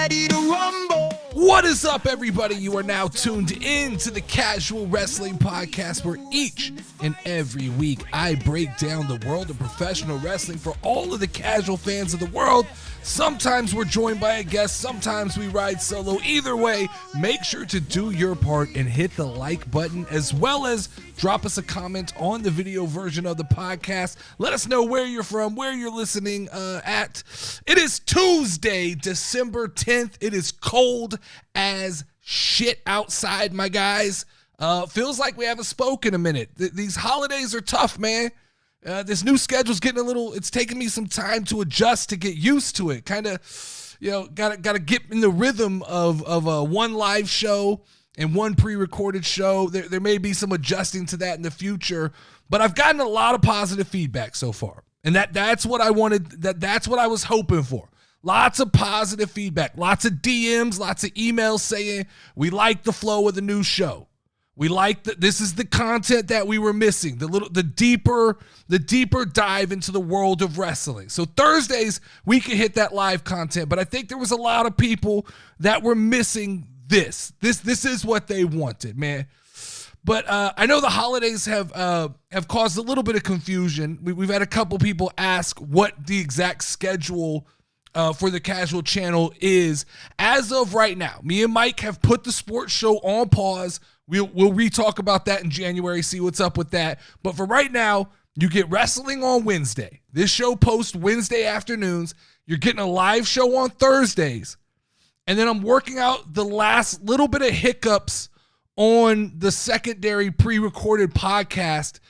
ready to rumble. What is up, everybody? You are now tuned in to the Casual Wrestling Podcast, where each and every week I break down the world of professional wrestling for all of the casual fans of the world. Sometimes we're joined by a guest, sometimes we ride solo. Either way, make sure to do your part and hit the like button, as well as drop us a comment on the video version of the podcast. Let us know where you're from, where you're listening at. It is Tuesday, December 10th. It is cold as shit outside, my guys. Feels like we haven't spoken in a minute. These holidays are tough, man. This new schedule's getting it's taking me some time to adjust, to get used to it. Kind of, gotta get in the rhythm of a one live show and one pre-recorded show. There may be some adjusting to that in the future, but I've gotten a lot of positive feedback so far. And that's what I wanted, that's what I was hoping for. Lots of positive feedback, lots of DMs, lots of emails saying we like the flow of the new show. We like this is the content that we were missing, the deeper dive into the world of wrestling. So Thursdays we could hit that live content, but I think there was a lot of people that were missing this. This is what they wanted, man. But I know the holidays have caused a little bit of confusion. We've had a couple people ask what the exact schedule for the Casual channel is. As of right now, me and Mike have put the sports show on pause. We'll re-talk about that in January, see what's up with that. But for right now, you get wrestling on Wednesday. This show posts Wednesday afternoons. You're getting a live show on Thursdays. And then I'm working out the last little bit of hiccups on the secondary pre-recorded podcast,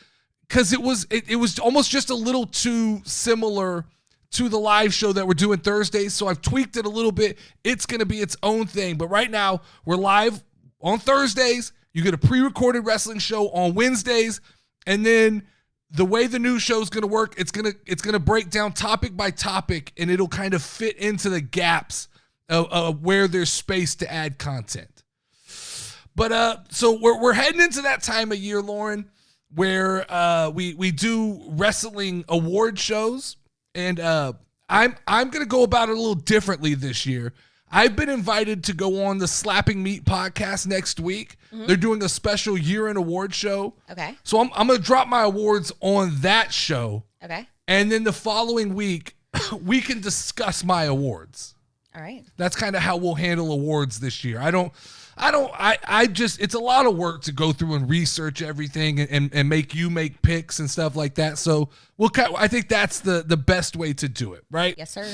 because it was almost just a little too similar to the live show that we're doing Thursdays. So I've tweaked it a little bit. It's going to be its own thing. But right now, we're live on Thursdays. You get a pre-recorded wrestling show on Wednesdays, and then the way the new show is going to work, it's going to break down topic by topic, and it'll kind of fit into the gaps of where there's space to add content. But so we're heading into that time of year, Lauren, where we do wrestling award shows, and I'm going to go about it a little differently this year. I've been invited to go on the Slapping Meat podcast next week. Mm-hmm. They're doing a special year-end award show. Okay. So I'm going to drop my awards on that show. Okay. And then the following week, we can discuss my awards. All right. That's kind of how we'll handle awards this year. I just, it's a lot of work to go through and research everything and make picks and stuff like that. So I think that's the best way to do it, right? Yes, sir.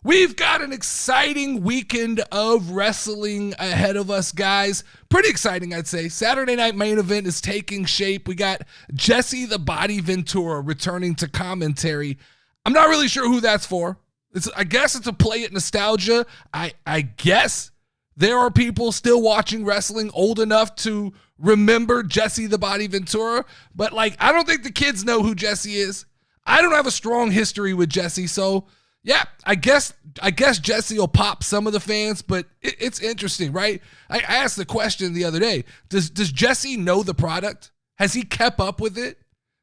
We've got an exciting weekend of wrestling ahead of us, guys. Pretty exciting, I'd say. Saturday night main event is taking shape. We got Jesse the Body Ventura returning to commentary. I'm not really sure who that's for. I guess it's a play at nostalgia. I guess there are people still watching wrestling old enough to remember Jesse the Body Ventura. But, I don't think the kids know who Jesse is. I don't have a strong history with Jesse, so... yeah, I guess Jesse will pop some of the fans, but it's interesting, right? I asked the question the other day. Does Jesse know the product? Has he kept up with it?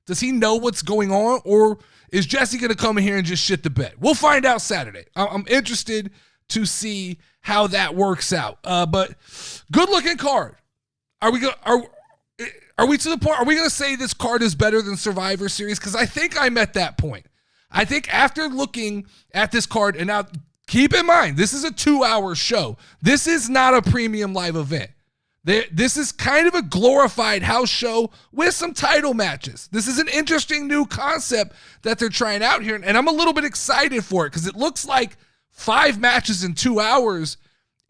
Does he know what's going on? Or is Jesse going to come in here and just shit the bed? We'll find out Saturday. I'm interested to see how that works out. But good looking card. Are we to the point? Are we going to say this card is better than Survivor Series? Because I think I'm at that point. I think after looking at this card, and now keep in mind, this is a 2-hour show. This is not a premium live event. This is kind of a glorified house show with some title matches. This is an interesting new concept that they're trying out here, and I'm a little bit excited for it because it looks like 5 matches in 2 hours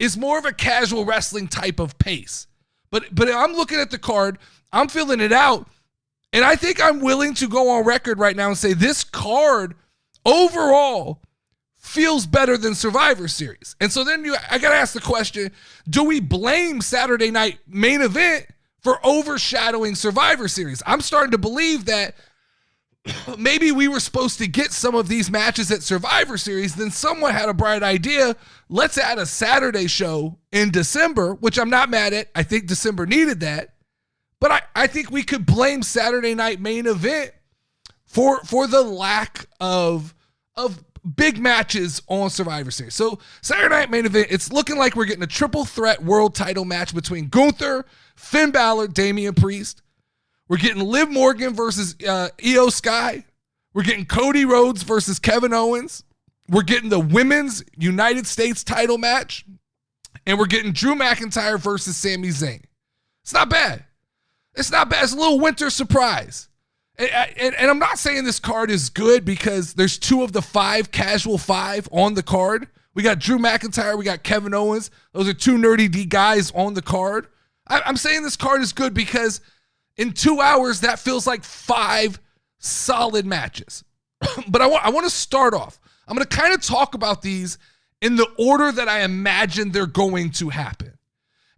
is more of a casual wrestling type of pace. But I'm looking at the card, I'm filling it out, and I think I'm willing to go on record right now and say this card overall feels better than Survivor Series. And so then I got to ask the question, do we blame Saturday night main event for overshadowing Survivor Series? I'm starting to believe that maybe we were supposed to get some of these matches at Survivor Series, then someone had a bright idea. Let's add a Saturday show in December, which I'm not mad at. I think December needed that. But I think we could blame Saturday night main event for the lack of big matches on Survivor Series. So Saturday Night Main Event, it's looking like we're getting a triple threat world title match between Gunther, Finn Balor, Damian Priest. We're getting Liv Morgan versus Io Sky. We're getting Cody Rhodes versus Kevin Owens. We're getting the Women's United States title match. And we're getting Drew McIntyre versus Sami Zayn. It's not bad. It's not bad. It's a little winter surprise. And I'm not saying this card is good because there's 2 of the 5 casual 5 on the card. We got Drew McIntyre. We got Kevin Owens. Those are 2 nerdy D guys on the card. I'm saying this card is good because in 2 hours, that feels like 5 solid matches. But I want to start off. I'm going to kind of talk about these in the order that I imagine they're going to happen.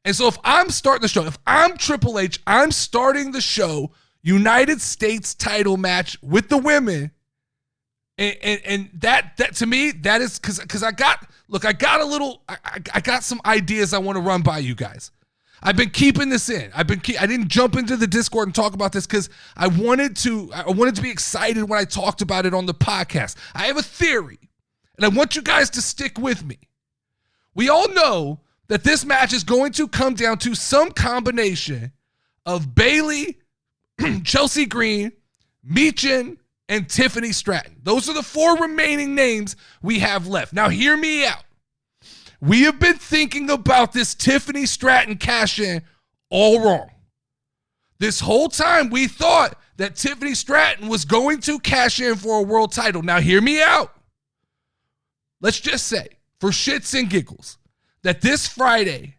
And so if I'm starting the show, if I'm Triple H, I'm starting the show United States title match with the women. And that to me, that is because I got some ideas I want to run by you guys. I've been keeping this in. I didn't jump into the Discord and talk about this because I wanted to be excited when I talked about it on the podcast. I have a theory, and I want you guys to stick with me. We all know that this match is going to come down to some combination of Bayley, Chelsea Green, Michin, and Tiffany Stratton. Those are the 4 remaining names we have left. Now, hear me out. We have been thinking about this Tiffany Stratton cash-in all wrong. This whole time, we thought that Tiffany Stratton was going to cash in for a world title. Now, hear me out. Let's just say, for shits and giggles, that this Friday,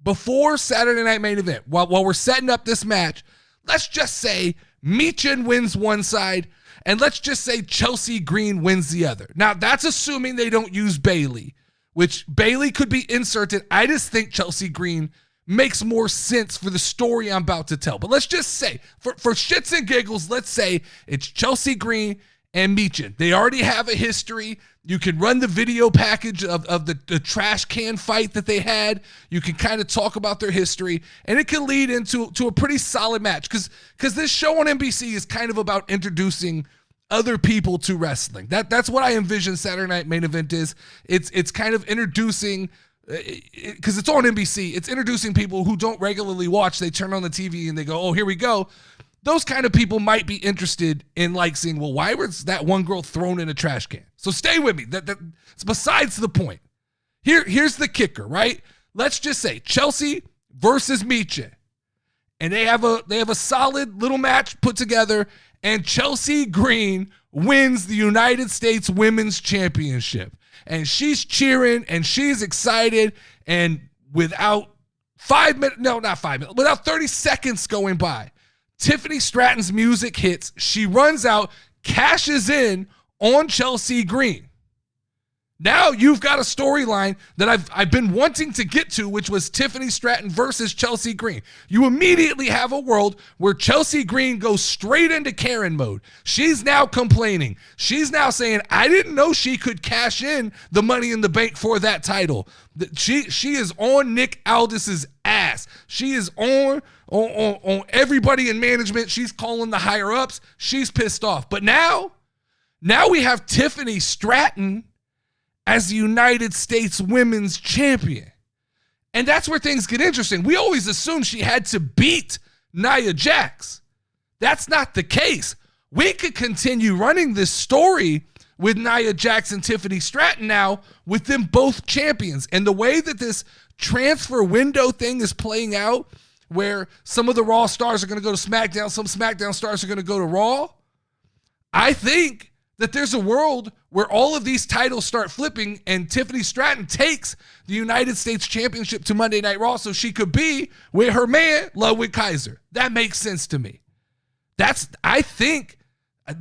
before Saturday Night Main Event, while we're setting up this match, let's just say Michin wins one side, and let's just say Chelsea Green wins the other. Now, that's assuming they don't use Bayley, which Bayley could be inserted. I just think Chelsea Green makes more sense for the story I'm about to tell. But let's just say, for shits and giggles, let's say it's Chelsea Green and Michin. They already have a history. You can run the video package of the trash can fight that they had. You can kind of talk about their history, and it can lead into a pretty solid match because this show on NBC is kind of about introducing other people to wrestling. That's what I envision Saturday Night Main Event is. It's kind of introducing, because it's on NBC, it's introducing people who don't regularly watch. They turn on the TV and they go, oh, here we go. Those kind of people might be interested in like seeing, well, why was that one girl thrown in a trash can? So stay with me. It's besides the point. Here's the kicker, right? Let's just say Chelsea versus Michin. And they have a solid little match put together, and Chelsea Green wins the United States Women's Championship. And she's cheering and she's excited, and without 30 seconds going by, Tiffany Stratton's music hits. She runs out, cashes in on Chelsea Green. Now you've got a storyline that I've been wanting to get to, which was Tiffany Stratton versus Chelsea Green. You immediately have a world where Chelsea Green goes straight into Karen mode. She's now complaining. She's now saying, I didn't know she could cash in the Money in the Bank for that title. She is on Nick Aldis's ass. She is on everybody in management. She's calling the higher ups. She's pissed off. But now we have Tiffany Stratton as the United States Women's Champion. And that's where things get interesting. We always assumed she had to beat Nia Jax. That's not the case. We could continue running this story with Nia Jax and Tiffany Stratton now with them both champions. And the way that this transfer window thing is playing out, where some of the Raw stars are going to go to SmackDown, some SmackDown stars are going to go to Raw, I think that there's a world where all of these titles start flipping and Tiffany Stratton takes the United States Championship to Monday Night Raw so she could be with her man, Ludwig Kaiser. That makes sense to me.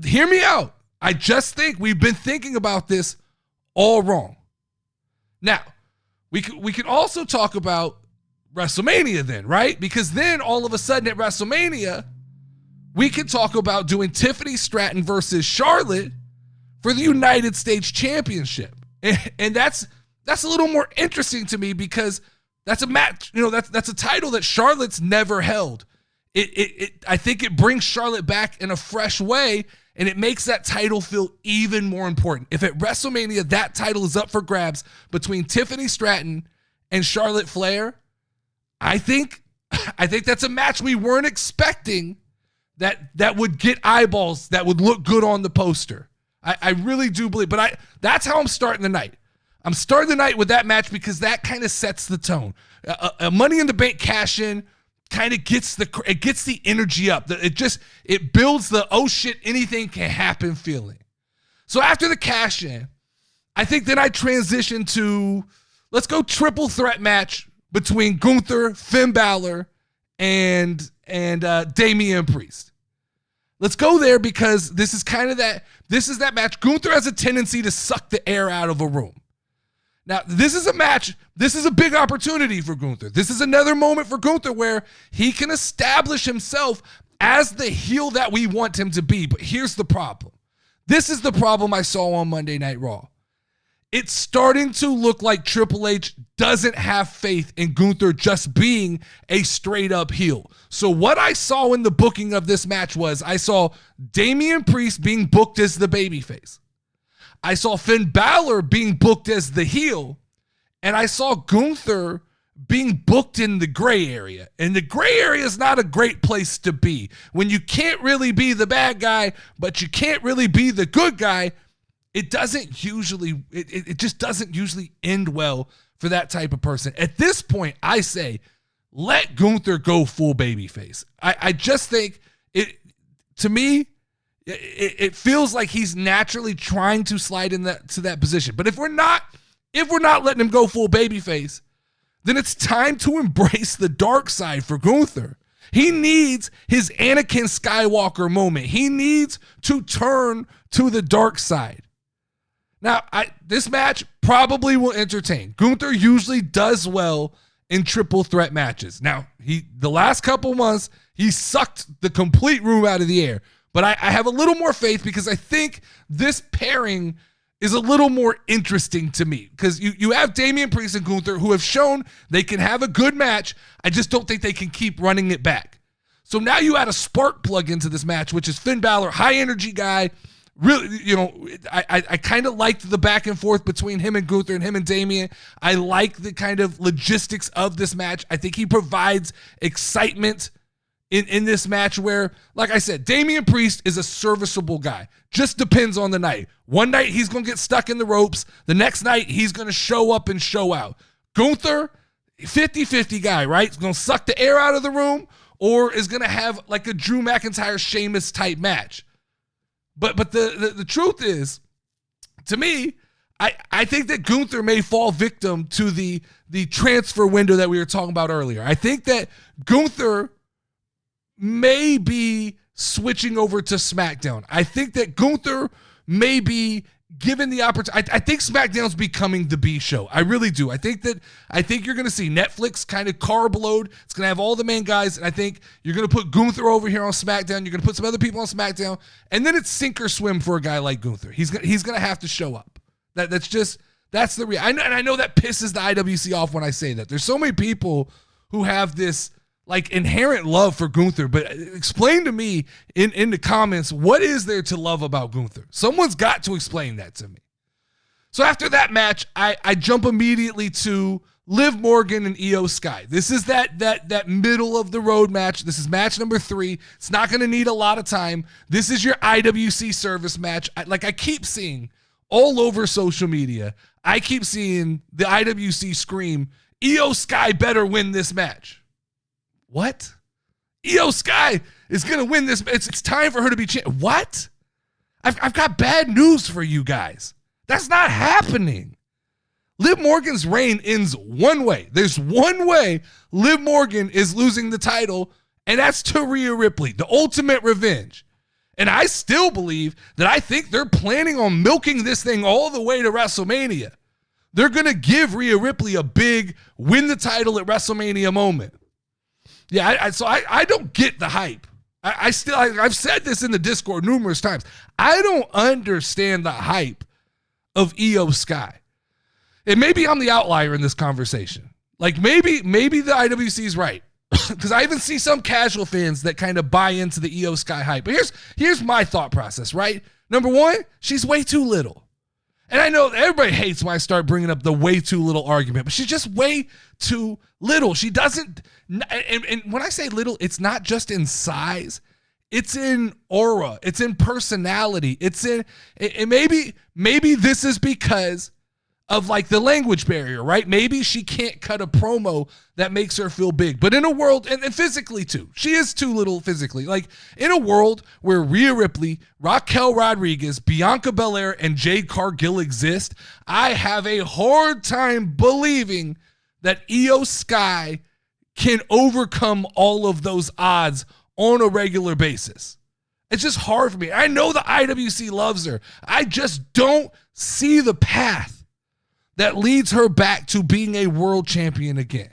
Hear me out. I just think we've been thinking about this all wrong. Now, we can also talk about WrestleMania then, right? Because then all of a sudden at WrestleMania, we can talk about doing Tiffany Stratton versus Charlotte for the United States Championship. And that's a little more interesting to me because that's a match, that's a title that Charlotte's never held. I think it brings Charlotte back in a fresh way, And it makes that title feel even more important. If at WrestleMania that title is up for grabs between Tiffany Stratton and Charlotte Flair, I think that's a match we weren't expecting that would get eyeballs, that would look good on the poster. I really do believe, but that's how I'm starting the night. I'm starting the night with that match because that kind of sets the tone. A Money in the Bank cash in kind of gets the energy up. It builds the oh shit, anything can happen feeling. So after the cash in, I think then I transition to, let's go triple threat match between Gunther, Finn Balor, and Damian Priest. Let's go there because this is that match. Gunther has a tendency to suck the air out of a room. Now, this is a match, this is a big opportunity for Gunther. This is another moment for Gunther where he can establish himself as the heel that we want him to be. But here's the problem. This is the problem I saw on Monday Night Raw. It's starting to look like Triple H doesn't have faith in Gunther just being a straight up heel. So what I saw in the booking of this match was I saw Damian Priest being booked as the babyface. I saw Finn Balor being booked as the heel. And I saw Gunther being booked in the gray area. And the gray area is not a great place to be. When you can't really be the bad guy, but you can't really be the good guy, it just doesn't usually end well for that type of person. At this point, I say, let Gunther go full babyface. I just think to me, it feels like he's naturally trying to slide to that position. But if we're not letting him go full babyface, then it's time to embrace the dark side for Gunther. He needs his Anakin Skywalker moment. He needs to turn to the dark side. Now, this match probably will entertain. Gunther usually does well in triple threat matches. Now, the last couple months, he sucked the complete room out of the air. But I have a little more faith because I think this pairing is a little more interesting to me. Because you have Damian Priest and Gunther who have shown they can have a good match. I just don't think they can keep running it back. So now you add a spark plug into this match, which is Finn Balor, high energy guy. Really, I kind of liked the back and forth between him and Gunther and him and Damian. I like the kind of logistics of this match. I think he provides excitement in this match where, like I said, Damian Priest is a serviceable guy. Just depends on the night. One night he's going to get stuck in the ropes. The next night he's going to show up and show out. Gunther, 50-50 guy, right? He's going to suck the air out of the room or is going to have like a Drew McIntyre Sheamus type match. But the truth is, to me, I think that Gunther may fall victim to the transfer window that we were talking about earlier. I think that Gunther may be switching over to SmackDown. I think that Gunther may be given the opportunity. I think SmackDown's becoming the B show. I really do. I think you're going to see Netflix kind of carb load. It's going to have all the main guys, and I think you're going to put Gunther over here on SmackDown. You're going to put some other people on SmackDown, and then it's sink or swim for a guy like Gunther. He's going to have to show up. That's the real. And I know that pisses the IWC off when I say that. There's so many people who have this like inherent love for Gunther, but explain to me in the comments, what is there to love about Gunther? Someone's got to explain that to me. So after that match, I jump immediately to Liv Morgan and Io Sky. This is that middle of the road match. This is match number 3. It's not going to need a lot of time. This is your IWC service match. I keep seeing all over social media, I keep seeing the IWC scream, Io Sky better win this match. What? Io Sky is going to win this. It's time for her to be What? I've got bad news for you guys. That's not happening. Liv Morgan's reign ends one way. There's one way Liv Morgan is losing the title, and that's to Rhea Ripley, the ultimate revenge. And I still believe that I think they're planning on milking this thing all the way to WrestleMania. They're going to give Rhea Ripley a big win the title at WrestleMania moment. Yeah, so I don't get the hype. I've said this in the Discord numerous times. I don't understand the hype of Io Sky. And maybe I'm the outlier in this conversation. Like maybe the IWC is right. because I even see some casual fans that kind of buy into the Io Sky hype. But here's my thought process, right? Number one, she's way too little. And I know everybody hates when I start bringing up the way too little argument, but she's just way too little. She doesn't, and when I say little, it's not just in size. It's in aura. It's in personality. It's in, and maybe this is because of like the language barrier, right? Maybe she can't cut a promo that makes her feel big. But in a world, and physically too, she is too little physically. Like in a world where Rhea Ripley, Raquel Rodriguez, Bianca Belair, and Jade Cargill exist, I have a hard time believing that Io Sky can overcome all of those odds on a regular basis. It's just hard for me. I know the IWC loves her. I just don't see the path that leads her back to being a world champion again.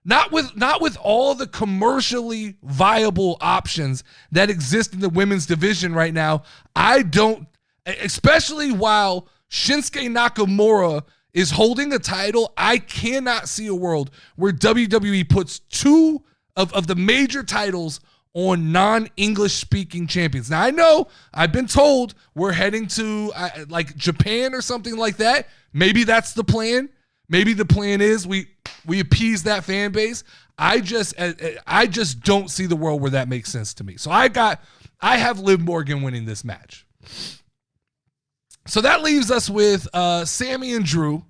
Not with all the commercially viable options that exist in the women's division right now. I don't, especially while Shinsuke Nakamura is holding the title, I cannot see a world where WWE puts two of the major titles on non-English speaking champions. Now I know I've been told we're heading to like Japan or something like that. Maybe that's the plan. Maybe the plan is we appease that fan base. I just don't see the world where that makes sense to me. So I have Liv Morgan winning this match. So that leaves us with Sammy and Drew,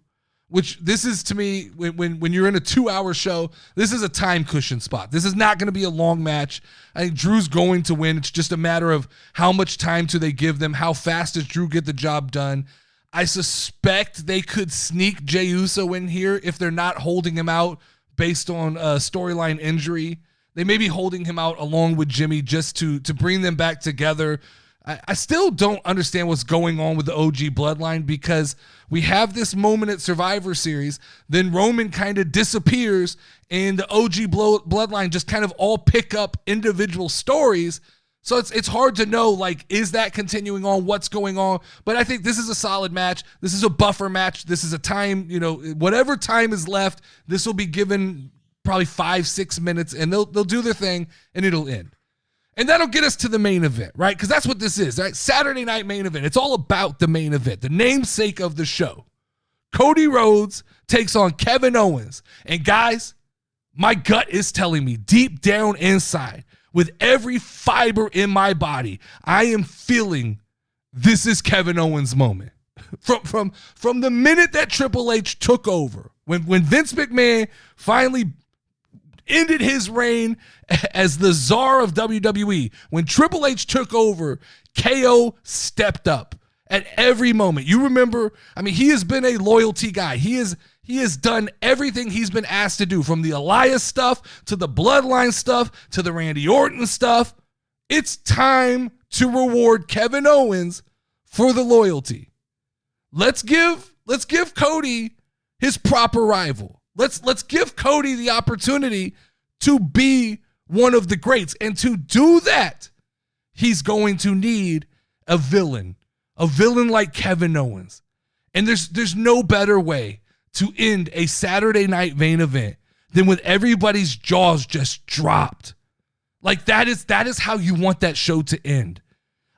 which this is to me, when you're in a 2-hour show, this is a time cushion spot. This is not going to be a long match. I think Drew's going to win. It's just a matter of how much time do they give them? How fast does Drew get the job done? I suspect they could sneak Jey Uso in here if they're not holding him out based on a storyline injury. They may be holding him out along with Jimmy just to bring them back together. I still don't understand what's going on with the OG bloodline, because we have this moment at Survivor Series, then Roman kind of disappears and the OG bloodline just kind of all pick up individual stories. So it's hard to know, like, is that continuing on? What's going on? But I think this is a solid match. This is a buffer match. This is a time, whatever time is left, this will be given probably 5-6 minutes, and they'll do their thing and it'll end. And that'll get us to the main event, right? Because that's what this is, right? Saturday night main event. It's all about the main event, the namesake of the show. Cody Rhodes takes on Kevin Owens. And guys, my gut is telling me deep down inside, with every fiber in my body, I am feeling this is Kevin Owens' moment. From the minute that Triple H took over, when Vince McMahon finally ended his reign as the czar of WWE, when Triple H took over, KO stepped up at every moment. You remember, he has been a loyalty guy. He has done everything he's been asked to do, from the Elias stuff to the Bloodline stuff to the Randy Orton stuff. It's time to reward Kevin Owens for the loyalty. Let's give Cody his proper rival. Let's give Cody the opportunity to be one of the greats. And to do that, he's going to need a villain like Kevin Owens. And there's no better way to end a Saturday night main event than with everybody's jaws just dropped. Like that is how you want that show to end.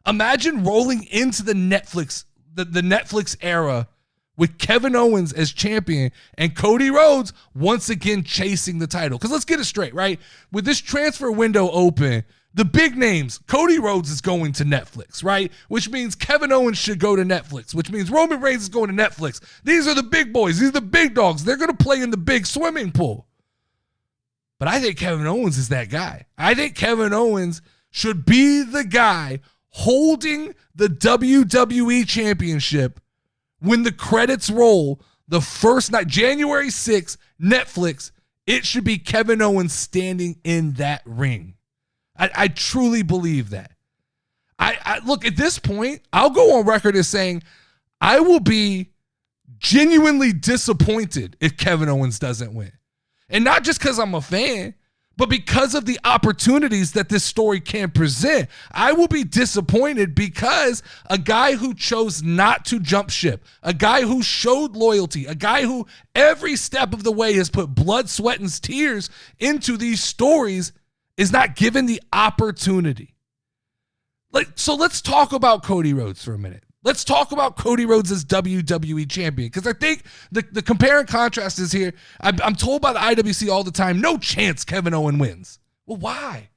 Imagine rolling into the Netflix era with Kevin Owens as champion and Cody Rhodes once again chasing the title. Because let's get it straight, right? With this transfer window open, the big names, Cody Rhodes is going to Netflix, right? Which means Kevin Owens should go to Netflix, which means Roman Reigns is going to Netflix. These are the big boys. These are the big dogs. They're going to play in the big swimming pool. But I think Kevin Owens is that guy. I think Kevin Owens should be the guy holding the WWE Championship when the credits roll the first night, January 6th, Netflix. It should be Kevin Owens standing in that ring. I truly believe that. I look, at this point, I'll go on record as saying I will be genuinely disappointed if Kevin Owens doesn't win. And not just because I'm a fan, But because of the opportunities that this story can present, I will be disappointed because a guy who chose not to jump ship, a guy who showed loyalty, a guy who every step of the way has put blood, sweat, and tears into these stories is not given the opportunity. So let's talk about Cody Rhodes for a minute. Let's talk about Cody Rhodes as WWE champion, because I think the compare and contrast is here. I'm told by the IWC all the time, no chance Kevin Owens wins. Well, why?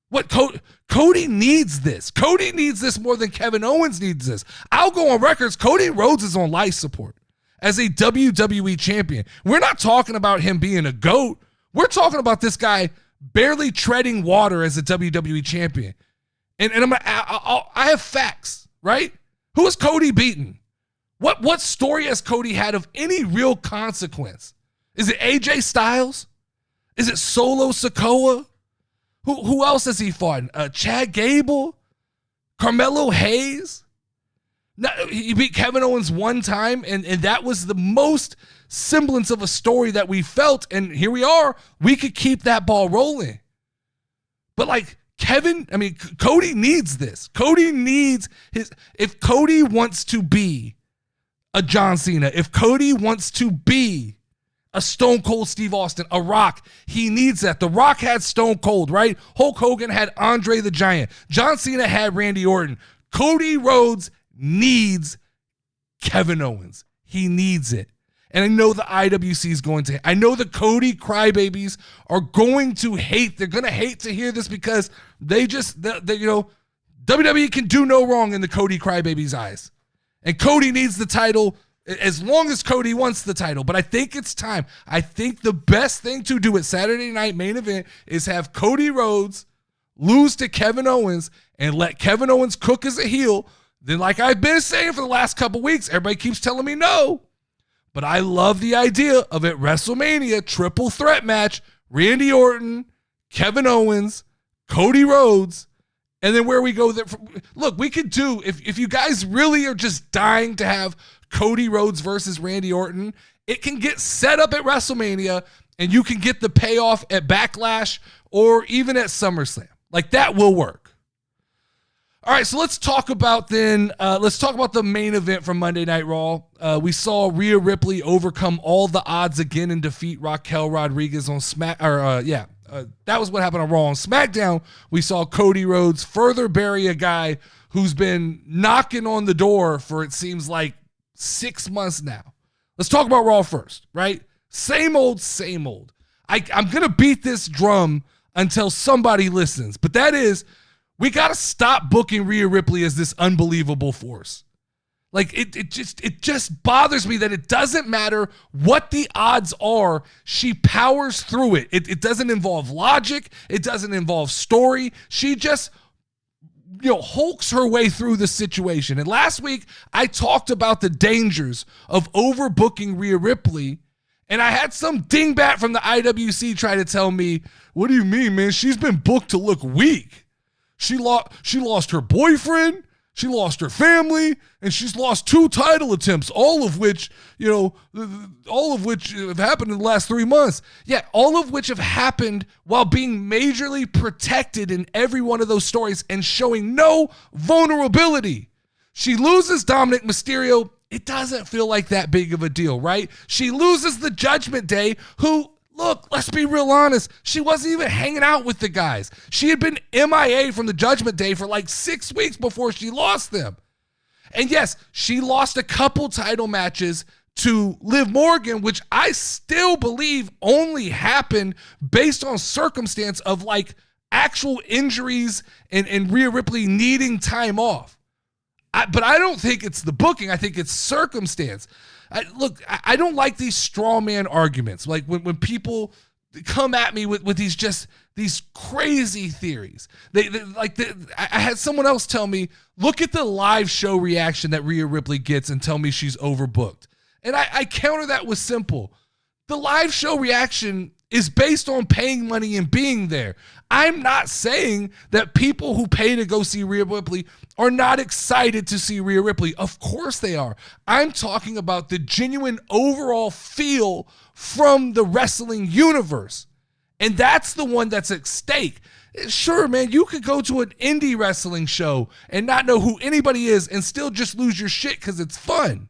What Cody needs this. Cody needs this more than Kevin Owens needs this. I'll go on records. Cody Rhodes is on life support as a WWE champion. We're not talking about him being a GOAT. We're talking about this guy barely treading water as a WWE champion. And I have facts, right? Who has Cody beaten? What story has Cody had of any real consequence? Is it AJ Styles? Is it Solo Sikoa? Who else has he fought? Chad Gable? Carmelo Hayes? No, he beat Kevin Owens one time, and that was the most semblance of a story that we felt, and here we are. We could keep that ball rolling. But Cody needs this. Cody needs if Cody wants to be a John Cena, if Cody wants to be a Stone Cold Steve Austin, a Rock, he needs that. The Rock had Stone Cold, right? Hulk Hogan had Andre the Giant. John Cena had Randy Orton. Cody Rhodes needs Kevin Owens. He needs it. And I know the IWC is going to, I know the Cody crybabies are going to hate. They're going to hate to hear this because WWE can do no wrong in the Cody crybabies' eyes. And Cody needs the title as long as Cody wants the title. But I think it's time. I think the best thing to do at Saturday Night Main Event is have Cody Rhodes lose to Kevin Owens and let Kevin Owens cook as a heel. Then, like I've been saying for the last couple weeks, everybody keeps telling me no. But I love the idea of at WrestleMania, triple threat match, Randy Orton, Kevin Owens, Cody Rhodes, and then where we go there. Look, we could do, if you guys really are just dying to have Cody Rhodes versus Randy Orton, it can get set up at WrestleMania, and you can get the payoff at Backlash or even at SummerSlam. Like, that will work. All right, so let's talk about the main event from Monday Night Raw. We saw Rhea Ripley overcome all the odds again and defeat Raquel Rodriguez on that was what happened on Raw. On SmackDown, we saw Cody Rhodes further bury a guy who's been knocking on the door for, it seems like, 6 months now. Let's talk about Raw first, right? Same old, same old. I'm going to beat this drum until somebody listens, but that is, we got to stop booking Rhea Ripley as this unbelievable force. Like, it just bothers me that it doesn't matter what the odds are. She powers through it. It doesn't involve logic. It doesn't involve story. She just, hulks her way through the situation. And last week, I talked about the dangers of overbooking Rhea Ripley. And I had some dingbat from the IWC try to tell me, what do you mean, man? She's been booked to look weak. She lost her boyfriend, she lost her family, and she's lost 2 title attempts, all of which have happened in the last 3 months. Yeah, all of which have happened while being majorly protected in every one of those stories and showing no vulnerability. She loses Dominic Mysterio. It doesn't feel like that big of a deal, right? She loses the Judgment Day, who, look, let's be real honest. She wasn't even hanging out with the guys. She had been MIA from the Judgment Day for like 6 weeks before she lost them. And yes, she lost a couple title matches to Liv Morgan, which I still believe only happened based on circumstance of like actual injuries and Rhea Ripley needing time off. But I don't think it's the booking. I think it's circumstance. I don't like these straw man arguments. Like when people come at me with these crazy theories. I had someone else tell me, look at the live show reaction that Rhea Ripley gets and tell me she's overbooked. And I counter that with simple. The live show reaction is based on paying money and being there. I'm not saying that people who pay to go see Rhea Ripley are not excited to see Rhea Ripley. Of course they are. I'm talking about the genuine overall feel from the wrestling universe. And that's the one that's at stake. Sure, man, you could go to an indie wrestling show and not know who anybody is and still just lose your shit because it's fun.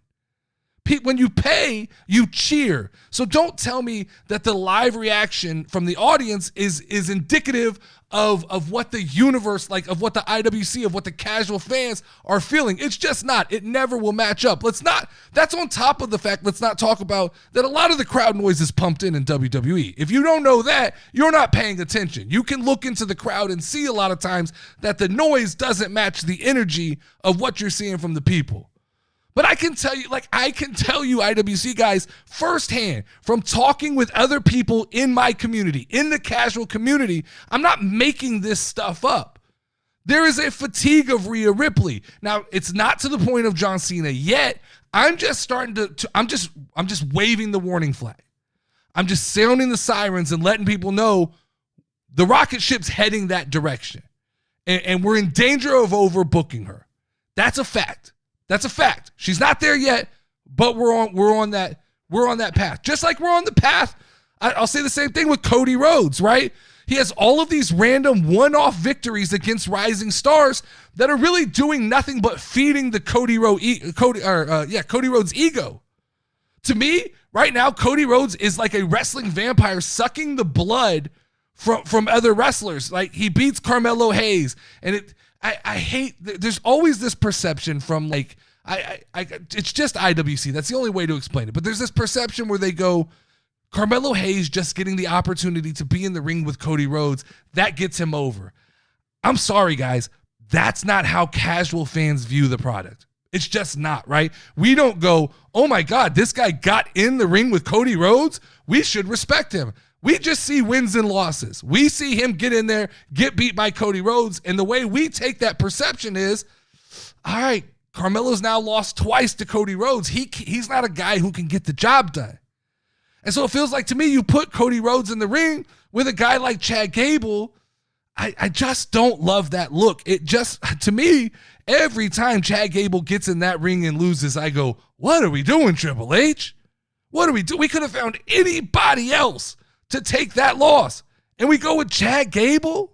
When you pay, you cheer. So don't tell me that the live reaction from the audience is indicative of what the universe, like of what the IWC, of what the casual fans are feeling. It's just not. It never will match up. That's on top of the fact, let's not talk about that a lot of the crowd noise is pumped in WWE. If you don't know that, you're not paying attention. You can look into the crowd and see a lot of times that the noise doesn't match the energy of what you're seeing from the people. But I can tell you, IWC guys, firsthand, from talking with other people in my community, in the casual community, I'm not making this stuff up. There is a fatigue of Rhea Ripley. Now, it's not to the point of John Cena yet. I'm just starting I'm just waving the warning flag. I'm just sounding the sirens and letting people know the rocket ship's heading that direction. And we're in danger of overbooking her. That's a fact. That's a fact. She's not there yet, but we're on that path. Just like we're on the path. I'll say the same thing with Cody Rhodes, right? He has all of these random one-off victories against rising stars that are really doing nothing but feeding the Cody Rhodes ego. To me, right now, Cody Rhodes is like a wrestling vampire sucking the blood from other wrestlers. Like, he beats Carmelo Hayes, and I hate, there's always this perception from it's just IWC. That's the only way to explain it. But there's this perception where they go, Carmelo Hayes just getting the opportunity to be in the ring with Cody Rhodes, that gets him over. I'm sorry, guys. That's not how casual fans view the product. It's just not, right? We don't go, oh my God, this guy got in the ring with Cody Rhodes. We should respect him. We just see wins and losses. We see him get in there, get beat by Cody Rhodes, and the way we take that perception is, all right, Carmelo's now lost twice to Cody Rhodes. He's not a guy who can get the job done. And so it feels like, to me, you put Cody Rhodes in the ring with a guy like Chad Gable, I just don't love that look. It just, to me, every time Chad Gable gets in that ring and loses, I go, what are we doing, Triple H? What are we doing? We could have found anybody else to take that loss. And we go with Chad Gable?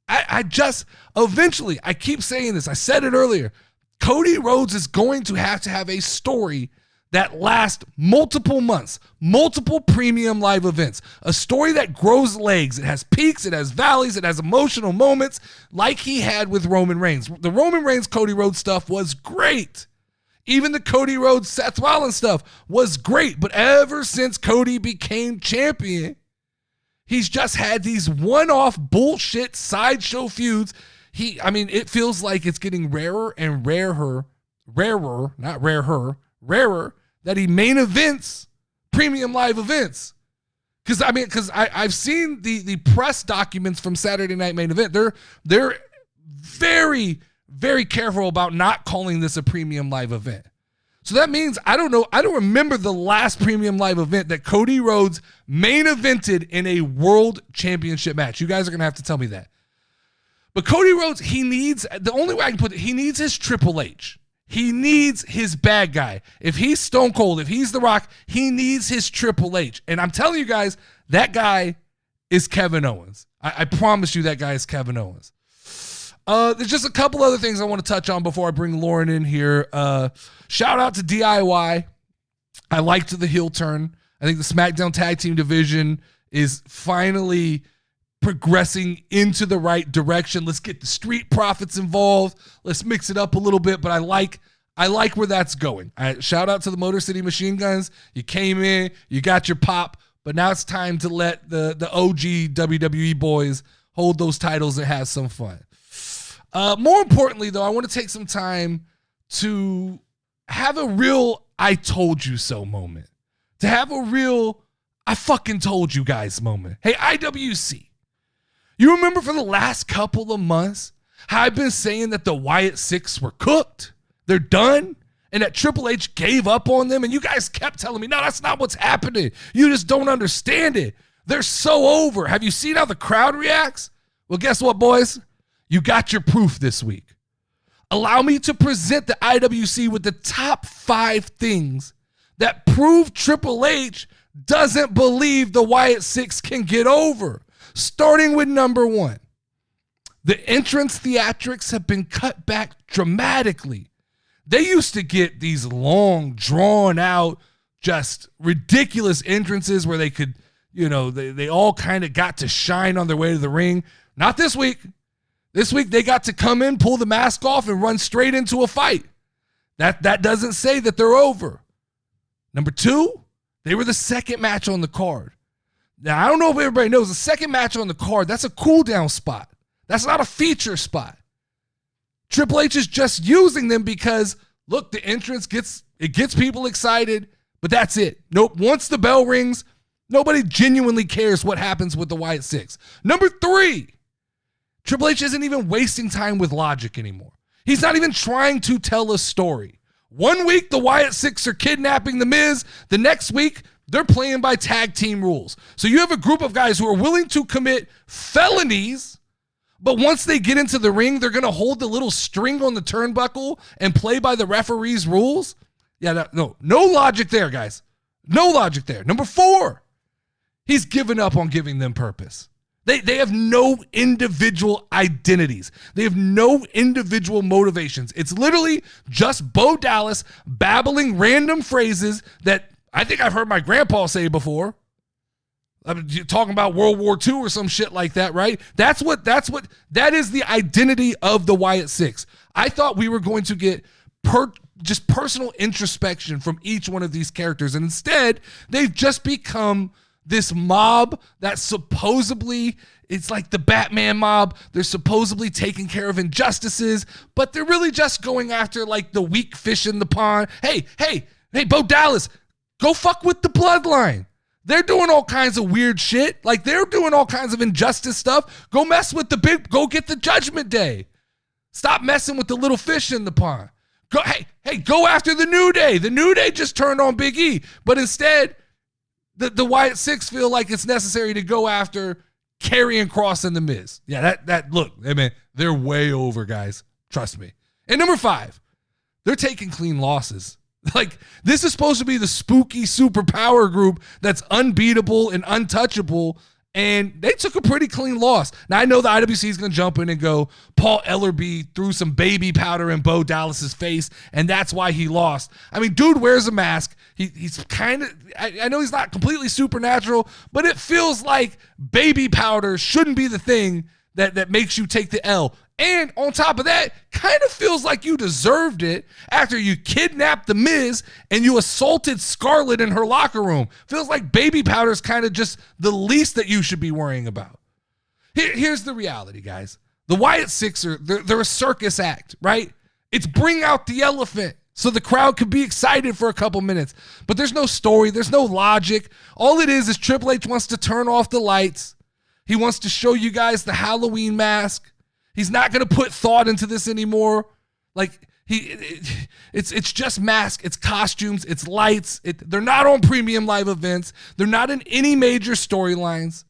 Eventually, I keep saying this, I said it earlier, Cody Rhodes is going to have a story that lasts multiple months, multiple premium live events, a story that grows legs. It has peaks, it has valleys, it has emotional moments like he had with Roman Reigns. The Roman Reigns Cody Rhodes stuff was great. Even the Cody Rhodes Seth Rollins stuff was great. But ever since Cody became champion, he's just had these one-off bullshit sideshow feuds. It feels like it's getting rarer and rarer that he main events premium live events. Because I've seen the press documents from Saturday Night Main Event. They're very, very careful about not calling this a premium live event. So that means, I don't remember the last premium live event that Cody Rhodes main evented in a world championship match. You guys are going to have to tell me that. But Cody Rhodes, the only way I can put it, he needs his Triple H. He needs his bad guy. If he's Stone Cold, if he's The Rock, he needs his Triple H. And I'm telling you guys, that guy is Kevin Owens. I promise you that guy is Kevin Owens. There's just a couple other things I want to touch on before I bring Lauren in here. Shout out to DIY. I liked the heel turn. I think the SmackDown Tag Team division is finally progressing into the right direction. Let's get the Street Profits involved. Let's mix it up a little bit, but I like where that's going. Shout out to the Motor City Machine Guns. You came in, you got your pop, but now it's time to let the OG WWE boys hold those titles and have some fun. More importantly, though, I want to take some time to have a real I told you so moment. To have a real I fucking told you guys moment. Hey, IWC. You remember for the last couple of months how I've been saying that the Wyatt Six were cooked? They're done? And that Triple H gave up on them? And you guys kept telling me, no, that's not what's happening. You just don't understand it. They're so over. Have you seen how the crowd reacts? Well, guess what, boys? You got your proof this week. Allow me to present the IWC with the top 5 things that prove Triple H doesn't believe the Wyatt Six can get over. Starting with number one. The entrance theatrics have been cut back dramatically. They used to get these long, drawn out, just ridiculous entrances where they could, they all kind of got to shine on their way to the ring. Not this week. This week they got to come in, pull the mask off, and run straight into a fight. That doesn't say that they're over. Number two, they were the second match on the card. Now, I don't know if everybody knows, the second match on the card, that's a cool down spot. That's not a feature spot. Triple H is just using them because, look, the entrance gets people excited, but that's it. Nope. Once the bell rings, nobody genuinely cares what happens with the Wyatt Six. Number three, Triple H isn't even wasting time with logic anymore. He's not even trying to tell a story. 1 week, the Wyatt Six are kidnapping The Miz. The next week, they're playing by tag team rules. So you have a group of guys who are willing to commit felonies, but once they get into the ring, they're going to hold the little string on the turnbuckle and play by the referee's rules. Yeah, no logic there, guys. No logic there. Number four, he's given up on giving them purpose. They have no individual identities. They have no individual motivations. It's literally just Bo Dallas babbling random phrases that I think I've heard my grandpa say before. You're talking about World War II or some shit like that, right? That is the identity of the Wyatt Six. I thought we were going to get just personal introspection from each one of these characters, and instead they've just become this mob that supposedly, it's like the Batman mob. They're supposedly taking care of injustices, but they're really just going after like the weak fish in the pond. Hey, Bo Dallas, go fuck with the bloodline. They're doing all kinds of weird shit. Like, they're doing all kinds of injustice stuff. Go mess with go get the Judgment Day. Stop messing with the little fish in the pond. Go after the New Day. The New Day just turned on Big E. But instead, the Wyatt Six feel like it's necessary to go after Karrion Kross and The Miz. Yeah, look, I mean, they're way over, guys. Trust me. And number five, they're taking clean losses. Like, this is supposed to be the spooky superpower group that's unbeatable and untouchable, and they took a pretty clean loss. Now, I know the IWC is going to jump in and go, Paul Ellerby threw some baby powder in Bo Dallas's face, and that's why he lost. I mean, dude wears a mask. He's kind of, I know he's not completely supernatural, but it feels like baby powder shouldn't be the thing that makes you take the L. And on top of that, kind of feels like you deserved it after you kidnapped The Miz and you assaulted Scarlett in her locker room. Feels like baby powder is kind of just the least that you should be worrying about. Here's the reality, guys. The Wyatt Six they're a circus act, right? It's bring out the elephant so the crowd could be excited for a couple minutes. But there's no story. There's no logic. All it is Triple H wants to turn off the lights. He wants to show you guys the Halloween mask. He's not going to put thought into this anymore. Like, it's just mask, it's costumes, it's lights. They're not on premium live events. They're not in any major storylines.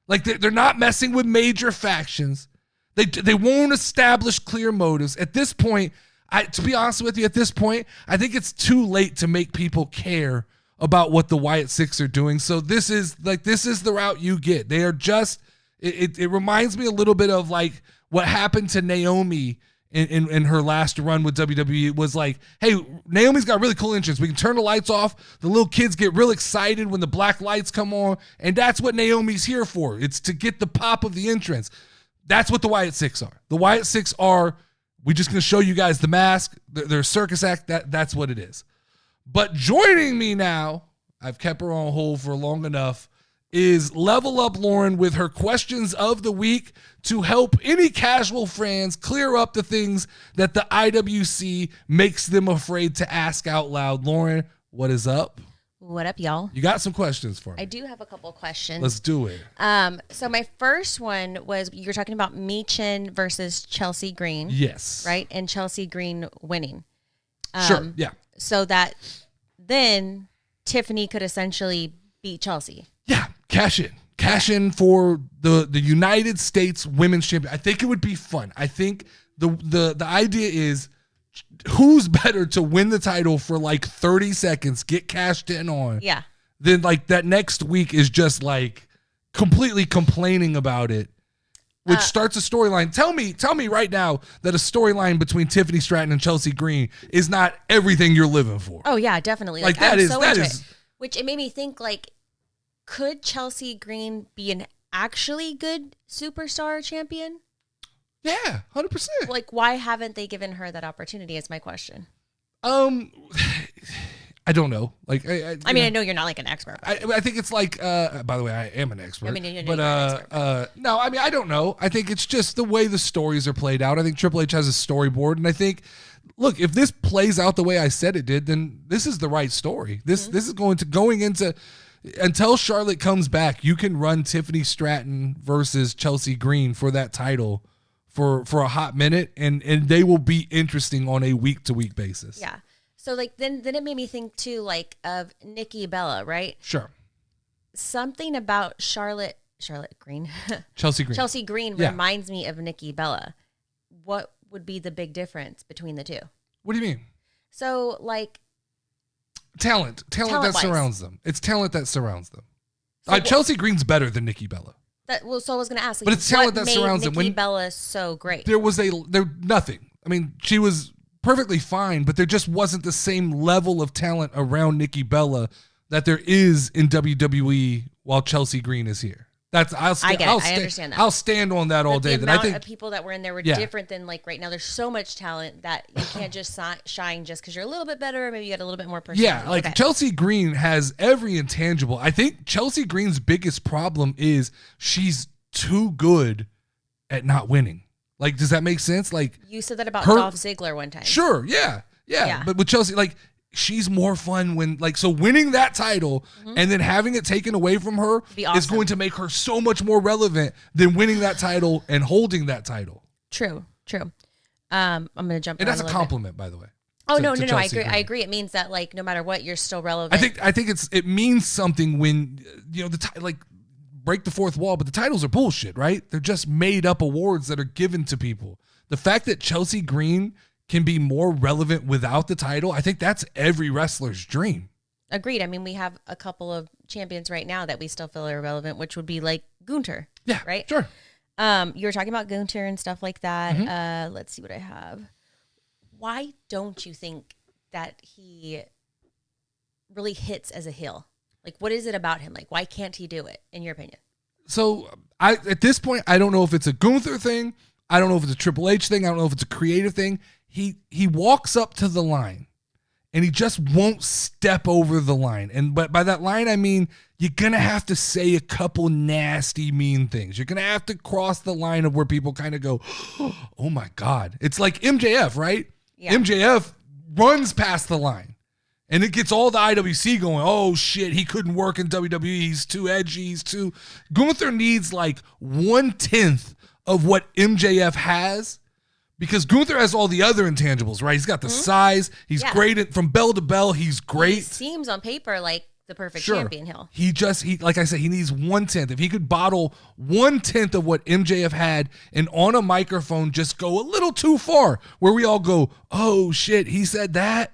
Like, they're not messing with major factions. They won't establish clear motives. At this point, to be honest with you, I think it's too late to make people care about what the Wyatt Six are doing. So this is the route you get. They are just, it reminds me a little bit of like what happened to Naomi in her last run with WWE. It was like, hey, Naomi's got really cool entrance. We can turn the lights off. The little kids get real excited when the black lights come on. And that's what Naomi's here for. It's to get the pop of the entrance. That's what the Wyatt Six are. The Wyatt Six are, we're just going to show you guys the mask. They're a circus act. That's what it is. But joining me now, I've kept her on hold for long enough, is Level Up Lauren with her questions of the week to help any casual fans clear up the things that the IWC makes them afraid to ask out loud. Lauren, what is up? What up, y'all? You got some questions for me. I do have a couple questions. Let's do it. So my first one was, you were talking about Michin versus Chelsea Green. Yes. Right? And Chelsea Green winning. Sure, yeah. So that then Tiffany could essentially beat Chelsea. Yeah, cash in for the United States Women's Champion. I think it would be fun. I think the idea is, who's better to win the title for like 30 seconds, get cashed in on. Yeah. Then like that next week is just like completely complaining about it, which starts a storyline. Tell me right now that a storyline between Tiffany Stratton and Chelsea Green is not everything you're living for. Oh yeah, definitely. Like that is which it made me think, like, could Chelsea Green be an actually good superstar champion? Yeah, 100%. Like, why haven't they given her that opportunity is my question. I don't know. Like, I know you're not like an expert. I think it's like, by the way, I am an expert. I mean, you're but an expert. no, I mean, I don't know. I think it's just the way the stories are played out. I think Triple H has a storyboard, and I think, look, if this plays out the way I said it did, then this is the right story. This is going into until Charlotte comes back. You can run Tiffany Stratton versus Chelsea Green for that title for a hot minute, and they will be interesting on a week to week basis. Yeah. So, like, then it made me think, too, like, of Nikki Bella, right? Sure. Something about Charlotte Green. Chelsea Green. Chelsea Green reminds me of Nikki Bella. What would be the big difference between the two? What do you mean? So, like... Talent that surrounds them. It's talent that surrounds them. So Chelsea Green's better than Nikki Bella. So I was going to ask, like, but it's talent that surrounds them. Nikki Bella so great? There was nothing. I mean, she was perfectly fine, but there just wasn't the same level of talent around Nikki Bella that there is in WWE while Chelsea Green is here. I understand that. I'll stand on that all day. The amount of people that were in there were different than, like, right now. There's so much talent that you can't just shine just because you're a little bit better, or maybe you got a little bit more personality. Yeah, like Chelsea Green has every intangible. I think Chelsea Green's biggest problem is she's too good at not winning. Like, does that make sense? Like, you said that about Dolph Ziggler one time. Sure, yeah. But with Chelsea, like, she's more fun when, like, so winning that title and then having it taken away from her is going to make her so much more relevant than winning that title and holding that title. True. I'm going to jump. And that's a compliment, by the way. Oh, no. I agree. It means that, like, no matter what, you're still relevant. I think it means something when, you know, like, break the fourth wall, but the titles are bullshit, right? They're just made up awards that are given to people. The fact that Chelsea Green can be more relevant without the title, I think that's every wrestler's dream. Agreed. I mean, we have a couple of champions right now that we still feel are relevant, which would be like Gunther. Yeah, right. Sure. You were talking about Gunther and stuff like that. Let's see what I have. Why don't you think that he really hits as a heel? Like, what is it about him? Like, why can't he do it, in your opinion? So, at this point, I don't know if it's a Gunther thing. I don't know if it's a Triple H thing. I don't know if it's a creative thing. He walks up to the line, and he just won't step over the line. But by that line, I mean, you're going to have to say a couple nasty, mean things. You're going to have to cross the line of where people kind of go, oh, my God. It's like MJF, right? Yeah. MJF runs past the line. And it gets all the IWC going, oh, shit, he couldn't work in WWE. He's too edgy. Gunther needs like 1/10 of what MJF has because Gunther has all the other intangibles, right? He's got the size. He's great from bell to bell. He's great. He seems on paper like the perfect champion heel. He like I said, he needs 1/10. If he could bottle 1/10 of what MJF had and on a microphone just go a little too far where we all go, oh, shit, he said that.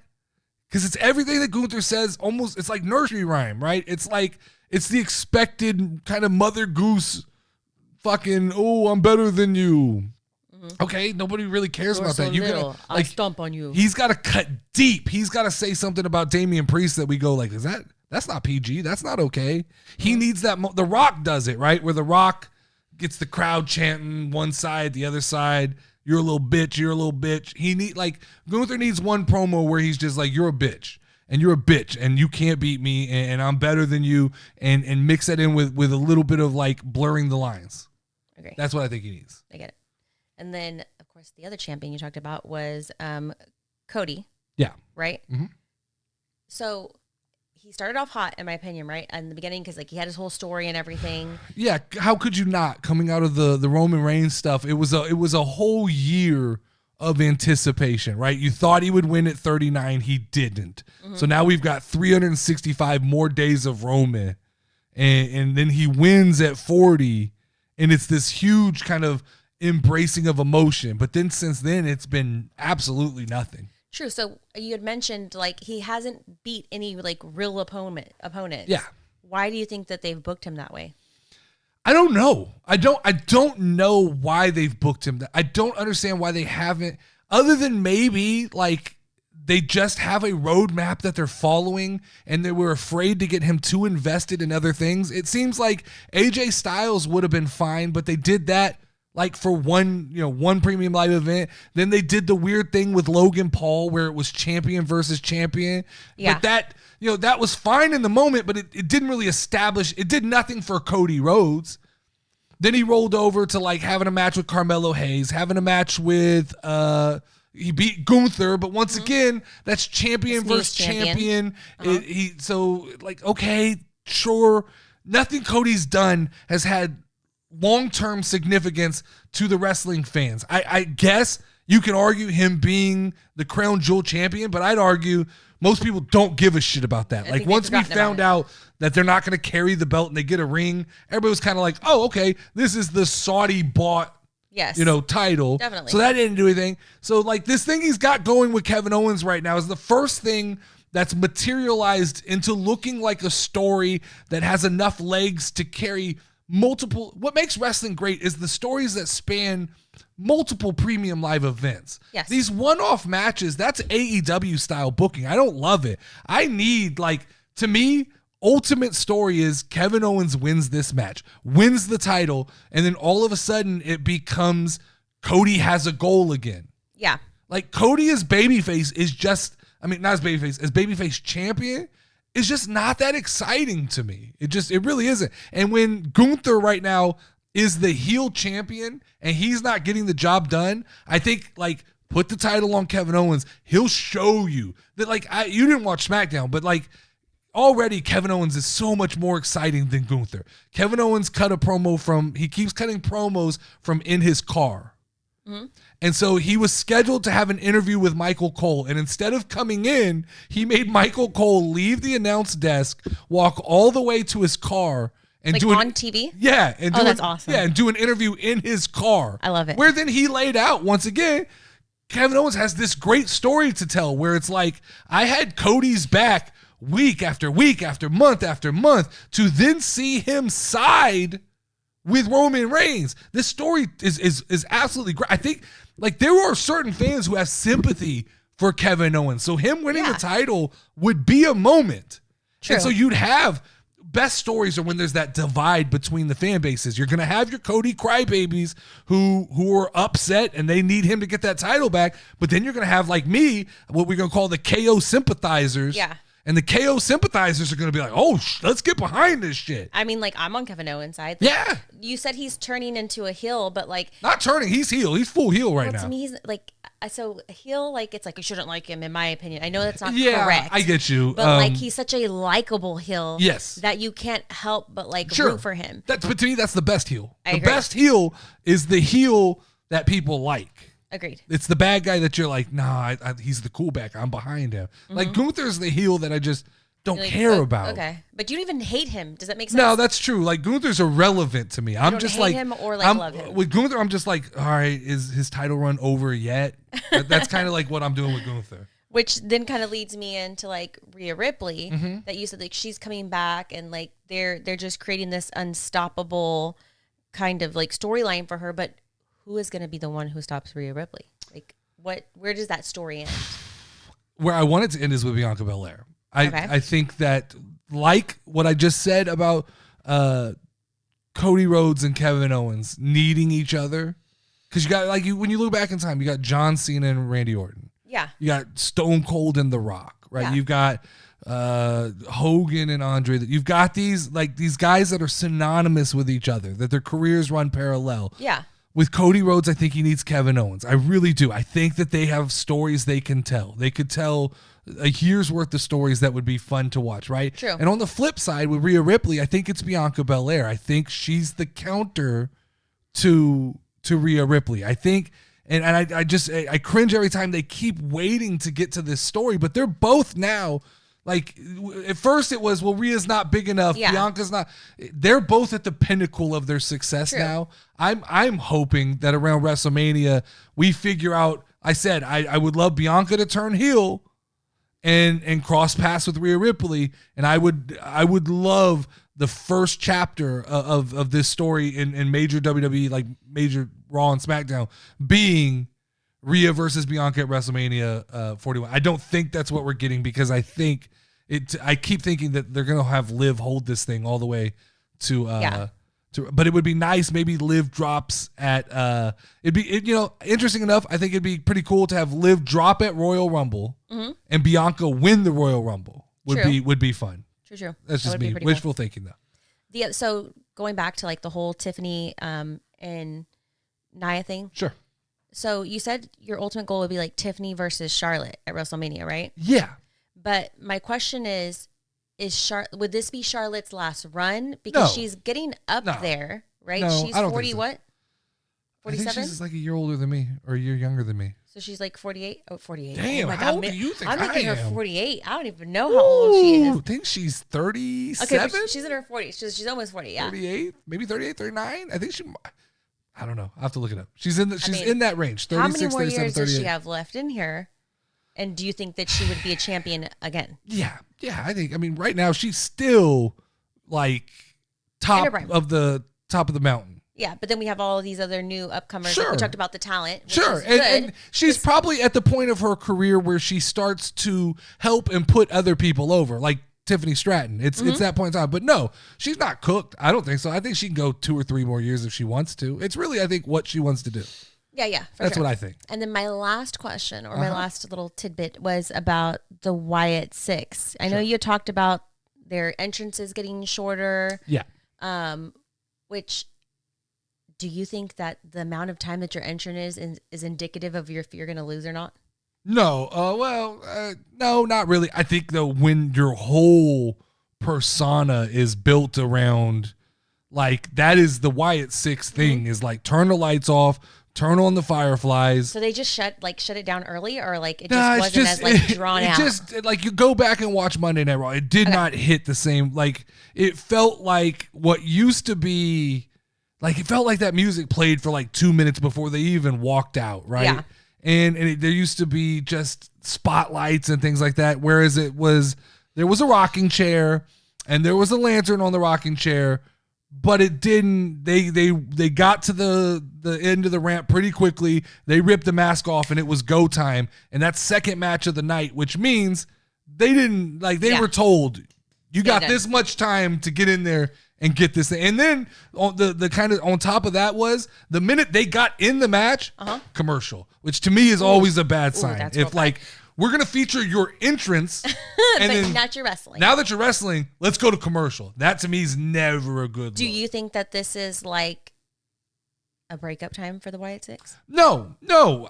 Because it's everything that Gunther says, almost, it's like nursery rhyme, right? It's like, it's the expected kind of Mother Goose fucking, oh, I'm better than you. Okay, nobody really cares about that. You gotta, I'll stomp on you. He's got to cut deep. He's got to say something about Damian Priest that we go like, that's not PG. That's not okay. He needs that. The Rock does it, right? Where The Rock gets the crowd chanting one side, the other side. You're a little bitch. You're a little bitch. Gunther needs one promo where he's just like, you're a bitch and you're a bitch and you can't beat me and I'm better than you and mix that in with a little bit of like blurring the lines. Okay. That's what I think he needs. I get it. And then, of course, the other champion you talked about was Cody. Yeah. Right? Mm-hmm. So he started off hot, in my opinion, right? In the beginning, because like he had his whole story and everything. Yeah, how could you not? Coming out of the Roman Reigns stuff, it was a whole year of anticipation, right? You thought he would win at 39, he didn't. Mm-hmm. So now we've got 365 more days of Roman, and then he wins at 40, and it's this huge kind of embracing of emotion. But then since then, it's been absolutely nothing. True. So you had mentioned like he hasn't beat any like real opponent. Yeah. Why do you think that they've booked him that way? I don't know. I don't know why they've booked him. I don't understand why they haven't, other than maybe like they just have a roadmap that they're following and they were afraid to get him too invested in other things. It seems like AJ Styles would have been fine, but they did that like for one premium live event. Then they did the weird thing with Logan Paul where it was champion versus champion. Yeah. But that was fine in the moment, but it didn't really establish, it did nothing for Cody Rhodes. Then he rolled over to like having a match with Carmelo Hayes, having a match with he beat Gunther, but once again, that's champion versus champion. So like, okay, sure. Nothing Cody's done has had long-term significance to the wrestling fans. I guess you can argue him being the crown jewel champion, but I'd argue most people don't give a shit about that. Like once we found out that they're not going to carry the belt and they get a ring, everybody was kind of like, oh, okay, this is the Saudi bought title. Definitely. So that didn't do anything. So like this thing he's got going with Kevin Owens right now is the first thing that's materialized into looking like a story that has enough legs to carry multiple. What makes wrestling great is the stories that span multiple premium live events. Yes. These one-off matches, that's AEW style booking. I don't love it. I need, like, to me, ultimate story is Kevin Owens wins this match, wins the title, and then all of a sudden it becomes Cody has a goal again. Yeah. Like Cody as babyface is just, not as babyface, as babyface champion is just not that exciting to me. It really isn't. And when Gunther right now is the heel champion and he's not getting the job done, I think like put the title on Kevin Owens. He'll show you that you didn't watch SmackDown, but like already Kevin Owens is so much more exciting than Gunther. Kevin Owens cut a promo he keeps cutting promos from in his car. Mm-hmm. And so he was scheduled to have an interview with Michael Cole. And instead of coming in, he made Michael Cole leave the announce desk, walk all the way to his car, and do on TV? Yeah. And that's awesome. Yeah, and do an interview in his car. I love it. Where then he laid out, once again, Kevin Owens has this great story to tell where it's like, I had Cody's back week after week after month to then see him side with Roman Reigns. This story is absolutely great. I think like there are certain fans who have sympathy for Kevin Owens. So him winning the title would be a moment. True. And so you'd have best stories are when there's that divide between the fan bases. You're going to have your Cody crybabies who are upset and they need him to get that title back. But then you're going to have like me, what we're going to call the KO sympathizers. Yeah. And the KO sympathizers are going to be like, oh, let's get behind this shit. Like, I'm on Kevin Owens' side. Like, yeah. You said he's turning into a heel, but like... Not turning, he's heel. He's full heel right now. To me, he's like... So, a heel, like, it's like, you shouldn't like him, in my opinion. I know that's not correct. Yeah, I get you. But, like, he's such a likable heel. Yes. That you can't help but, like, root for him. But to me, that's the best heel. I agree. agree. Best heel is the heel that people like. Agreed. It's the bad guy that you're like, nah, he's the cool back. I'm behind him. Mm-hmm. Like, Gunther's the heel that I just... don't care about. Okay. But you don't even hate him. Does that make sense? No, that's true. Like Gunther's irrelevant to me. I'm just hate like him or like love him. With Gunther, I'm just like, all right, is his title run over yet? That's kind of like what I'm doing with Gunther. Which then kind of leads me into like Rhea Ripley, that you said like she's coming back and like they're just creating this unstoppable kind of like storyline for her. But who is going to be the one who stops Rhea Ripley? Like where does that story end? Where I want it to end is with Bianca Belair. Okay. I think that, like what I just said about Cody Rhodes and Kevin Owens needing each other, because you got when you look back in time, you got John Cena and Randy Orton. Yeah. You got Stone Cold and The Rock, right? Yeah. You've got Hogan and Andre. You've got these guys that are synonymous with each other, that their careers run parallel. Yeah. With Cody Rhodes, I think he needs Kevin Owens. I really do. I think that they have stories they can tell. They could tell a year's worth of stories that would be fun to watch, right? True. And on the flip side, with Rhea Ripley, I think it's Bianca Belair. I think she's the counter to Rhea Ripley. I think, and I cringe every time they keep waiting to get to this story, but they're both now. Like at first it was, well, Rhea's not big enough. Yeah. Bianca's not. They're both at the pinnacle of their success now. I'm hoping that around WrestleMania we figure out. I said I would love Bianca to turn heel and cross paths with Rhea Ripley, and I would love the first chapter of this story in major WWE, like major Raw and SmackDown, being Rhea versus Bianca at WrestleMania 41. I don't think that's what we're getting, because I keep thinking that they're gonna have Liv hold this thing all the way to but it would be nice, maybe Liv drops at interesting enough, I think it'd be pretty cool to have Liv drop at Royal Rumble and Bianca win the Royal Rumble. Would be fun. True. That's just me. Wishful thinking, though. So going back to like the whole Tiffany and Nia thing. Sure. So you said your ultimate goal would be like Tiffany versus Charlotte at WrestleMania, right? Yeah. But my question is would this be Charlotte's last run? Because she's getting up there, right? No, she's I don't 40 think so. what? 47? I think she's like a year older than me, or a year younger than me. So she's like 48? Oh, 48. Damn, oh my how God. old do you think I'm I making her am? 48. I don't even know how old she is. I think she's 37? Okay, but she's in her 40s. She's almost 40, yeah. 38? Maybe 38, 39? I think I don't know. I have to look it up. She's in that range. 36, how many more 37, years 38. does she have left in here? And do you think that she would be a champion again? Yeah. I mean, right now she's still like top of the mountain. Yeah, but then we have all of these other new upcomers. Sure. Like we talked about the talent. Which Sure. is good. And she's probably at the point of her career where she starts to help and put other people over, like Tiffany Stratton. It's that point in time. But no, she's not cooked. I don't think so. I think she can go 2 or 3 more years if she wants to. It's really, I think, what she wants to do. Yeah, that's what I think. And then my last question, or my last little tidbit, was about the Wyatt Six. I know you talked about their entrances getting shorter. Yeah. Which, do you think that the amount of time that your entrance is indicative of if you're going to lose or not? No. No, not really. I think, though, when your whole persona is built around, like, that is the Wyatt Six thing, is like, turn the lights off, turn on the Fireflies. So they just shut it down early, or like it just wasn't as like drawn out? Just like, you go back and watch Monday Night Raw. It did not hit the same. Like, it felt like what used to be, like, it felt like that music played for like 2 minutes before they even walked out, right? Yeah. And there used to be just spotlights and things like that. Whereas there was a rocking chair and there was a lantern on the rocking chair, but it didn't. They got to the end of the ramp pretty quickly. They ripped the mask off and it was go time. And that's second match of the night, which means they didn't, like, they were told, you got this much time to get in there and get this thing. And then on the kind of on top of that was the minute they got in the match, commercial, which to me is always a bad sign. If like, we're going to feature your entrance and then not your wrestling. Now that you're wrestling, let's go to commercial. That to me is never a good look. Do you think that this is like a breakup time for the Wyatt Six? No.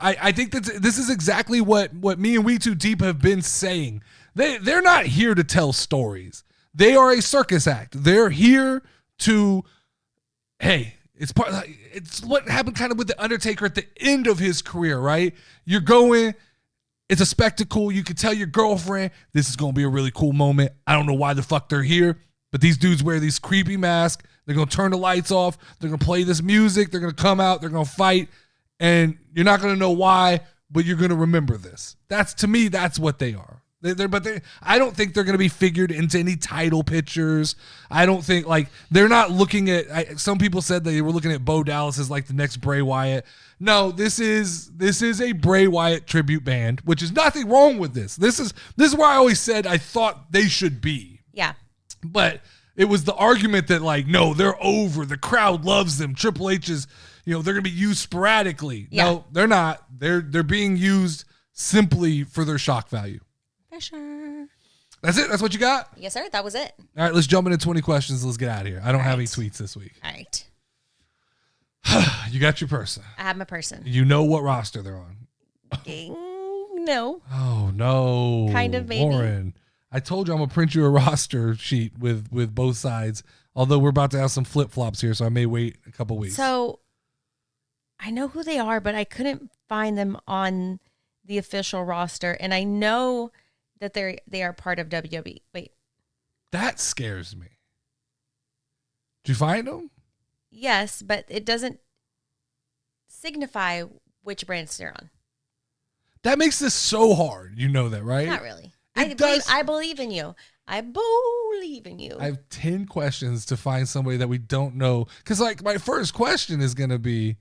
I think that this is exactly what me and We Too Deep have been saying. They're not here to tell stories. They are a circus act. They're here to, hey, it's what happened kind of with The Undertaker at the end of his career, right? You're going, it's a spectacle. You can tell your girlfriend, this is going to be a really cool moment. I don't know why the fuck they're here, but these dudes wear these creepy masks. They're going to turn the lights off. They're going to play this music. They're going to come out. They're going to fight. And you're not going to know why, but you're going to remember this. To me, that's what they are. I don't think they're going to be figured into any title pictures. I don't think, like, they're not looking at, some people said they were looking at Bo Dallas as like the next Bray Wyatt. No, this is a Bray Wyatt tribute band, which is nothing wrong with this. This is where I always said I thought they should be. Yeah. But it was the argument that, like, no, they're over. The crowd loves them. Triple H is, they're going to be used sporadically. Yeah. No, they're not. They're being used simply for their shock value. Sure. That's it? That's what you got? Yes, sir. That was it. All right, let's jump into 20 questions. Let's get out of here. I don't have any tweets this week. All right. You got your person. I have my person. You know what roster they're on. No. Oh, no. Kind of, maybe. Warren, I told you I'm going to print you a roster sheet with both sides, although we're about to have some flip-flops here, so I may wait a couple weeks. So, I know who they are, but I couldn't find them on the official roster, and I know that they are part of WWE. Wait. That scares me. Did you find them? Yes, but it doesn't signify which brands they're on. That makes this so hard. You know that, right? Not really. I believe in you. I believe in you. I have 10 questions to find somebody that we don't know. Because, like, my first question is going to be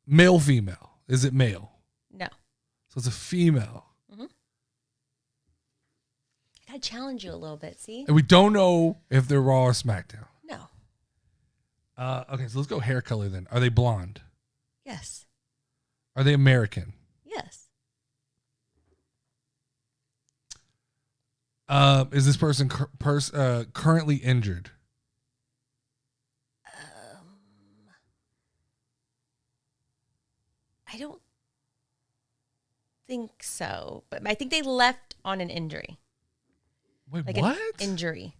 male, female. Is it male? No. So it's a female. Mm-hmm. I gotta challenge you a little bit, see? And we don't know if they're Raw or SmackDown. No. Okay, so let's go hair color then. Are they blonde? Yes. Are they American? Yes. Is this person currently injured? I don't think so, but I think they left on an injury. Wait, like what? An injury.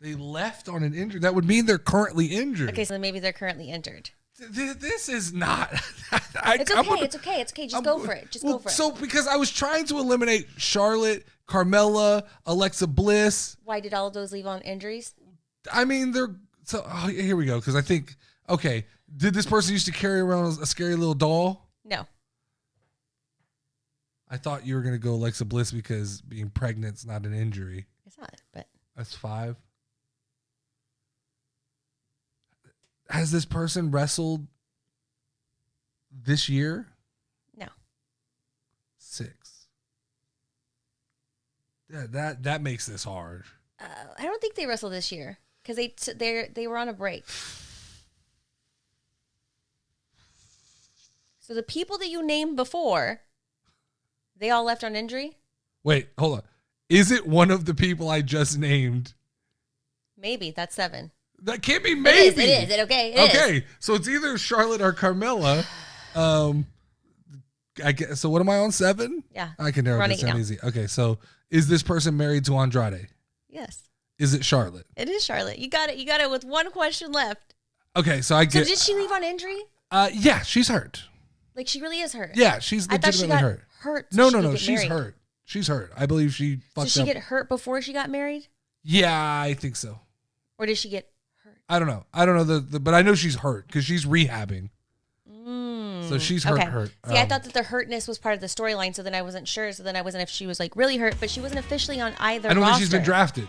They left on an injury. That would mean they're currently injured. Okay, so then maybe they're currently injured. This is not. It's okay. Just go for it. Go for it. So because I was trying to eliminate Charlotte, Carmella, Alexa Bliss. Why did all of those leave on injuries? I mean, here we go. Because I think, okay, did this person used to carry around a scary little doll? No. I thought you were going to go Alexa Bliss because being pregnant's not an injury. It's not, but. That's 5. Has this person wrestled this year? No. 6. Yeah, that makes this hard. I don't think they wrestled this year because they were on a break. So the people that you named before, they all left on injury? Wait, hold on. Is it one of the people I just named? Maybe. That's 7. That can't be maybe. It is. Okay. Okay. So it's either Charlotte or Carmella. I guess, so what am I on, 7? Yeah. I can narrow this down easy. Okay. So is this person married to Andrade? Yes. Is it Charlotte? It is Charlotte. You got it with one question left. Okay. So did she leave on injury? Yeah, she's hurt. Like she really is hurt. Yeah, she's legitimately hurt. Hurt. No. She's hurt. She's hurt. I believe she fucked up. Did she get hurt before she got married? Yeah, I think so. Or did she get hurt? I don't know. But I know she's hurt because she's rehabbing. So she's hurt. See, I thought that the hurtness was part of the storyline, so then I wasn't sure. So then I wasn't if she was like really hurt, but she wasn't officially on either. I don't roster. think she's been drafted.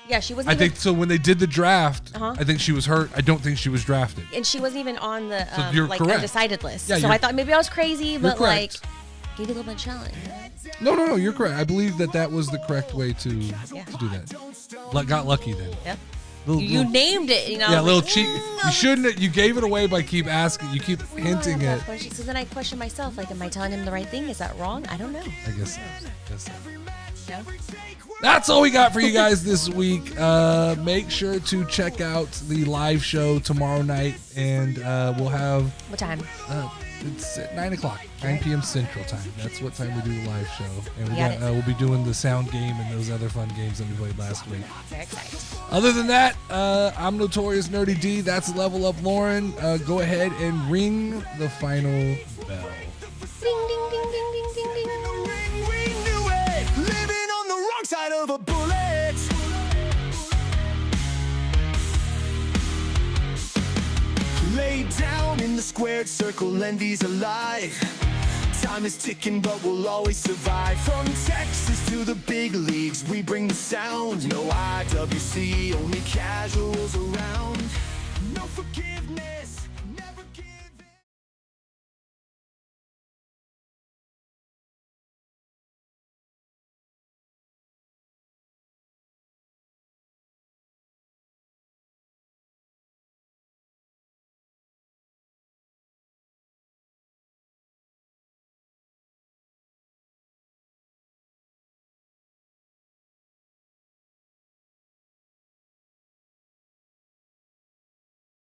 Yeah, she wasn't. I think so. When they did the draft, I think she was hurt. I don't think she was drafted, and she wasn't even on the like undecided list. Yeah, so I thought maybe I was crazy, but like gave you a little bit of challenge. No, you're correct. I believe that was the correct way to do that. Got lucky then. Yep. You named it, you know. Yeah, little cheat. You shouldn't. You gave it away by keep asking. You keep hinting it. So then I question myself. Like, am I telling him the right thing? Is that wrong? I don't know. I guess so. No? That's all we got for you guys this week. Make sure to check out the live show tomorrow night, and we'll have. What time? It's at 9 o'clock, 9 p.m. Central Time. That's what time we do the live show. And we'll be doing the sound game and those other fun games that we played last week. Very excited. Other than that, I'm Notorious Nerdy D. That's Level Up Lauren. Go ahead and ring the final bell. Ding, ding, ding, ding, ding, ding, ding. We knew it. Living on the wrong side of a bullet. Lay down in the squared circle, envy's alive. Time is ticking, but we'll always survive. From Texas to the big leagues, we bring the sound. No IWC, only casuals around.